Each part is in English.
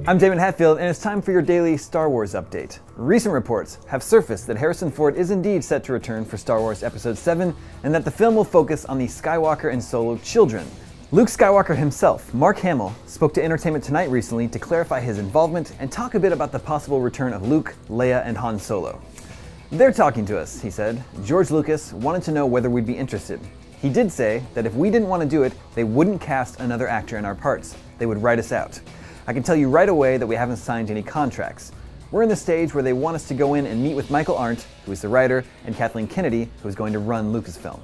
I'm David Hatfield, and it's time for your daily Star Wars update. Recent reports have surfaced that Harrison Ford is indeed set to return for Star Wars Episode VII, and that the film will focus on the Skywalker and Solo children. Luke Skywalker himself, Mark Hamill, spoke to Entertainment Tonight recently to clarify his involvement and talk a bit about the possible return of Luke, Leia, and Han Solo. "They're talking to us," he said. "George Lucas wanted to know whether we'd be interested. He did say that if we didn't want to do it, they wouldn't cast another actor in our parts. They would write us out. I can tell you right away that we haven't signed any contracts. We're in the stage where they want us to go in and meet with Michael Arndt, who is the writer, and Kathleen Kennedy, who is going to run Lucasfilm."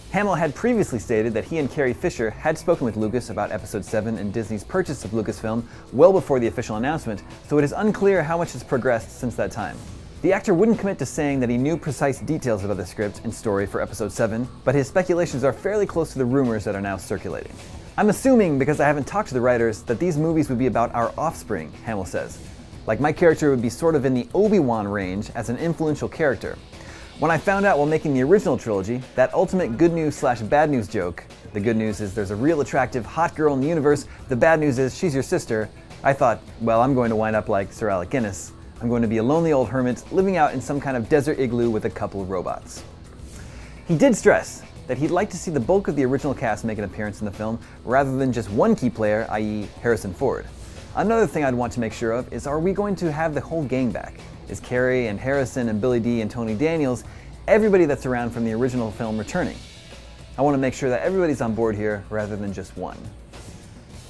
Hamill had previously stated that he and Carrie Fisher had spoken with Lucas about Episode VII and Disney's purchase of Lucasfilm well before the official announcement, so it is unclear how much has progressed since that time. The actor wouldn't commit to saying that he knew precise details about the script and story for Episode VII, but his speculations are fairly close to the rumors that are now circulating. "I'm assuming, because I haven't talked to the writers, that these movies would be about our offspring," Hamill says. "Like, my character would be sort of in the Obi-Wan range as an influential character. When I found out while making the original trilogy, that ultimate good news / bad news joke, the good news is there's a real attractive hot girl in the universe, the bad news is she's your sister, I thought, well, I'm going to wind up like Sir Alec Guinness. I'm going to be a lonely old hermit living out in some kind of desert igloo with a couple of robots." He did stress that he'd like to see the bulk of the original cast make an appearance in the film, rather than just one key player, i.e. Harrison Ford. "Another thing I'd want to make sure of is, are we going to have the whole gang back? Is Carrie and Harrison and Billy Dee and Tony Daniels, everybody that's around from the original film, returning? I want to make sure that everybody's on board here, rather than just one."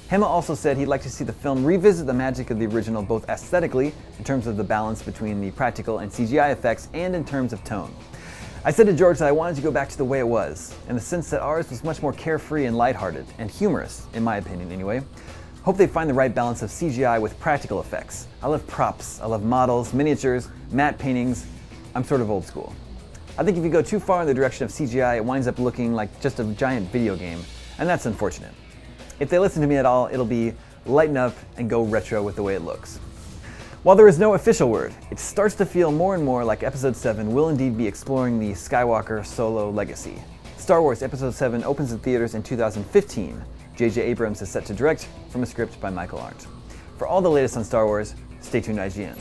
Hamill also said he'd like to see the film revisit the magic of the original, both aesthetically, in terms of the balance between the practical and CGI effects, and in terms of tone. "I said to George that I wanted to go back to the way it was, in the sense that ours was much more carefree and lighthearted, and humorous, in my opinion anyway. Hope they find the right balance of CGI with practical effects. I love props, I love models, miniatures, matte paintings. I'm sort of old school. I think if you go too far in the direction of CGI, it winds up looking like just a giant video game, and that's unfortunate. If they listen to me at all, it'll be lighten up and go retro with the way it looks." While there is no official word, it starts to feel more and more like Episode VII will indeed be exploring the Skywalker Solo legacy. Star Wars Episode VII opens in theaters in 2015. J.J. Abrams is set to direct, from a script by Michael Arndt. For all the latest on Star Wars, stay tuned to IGN.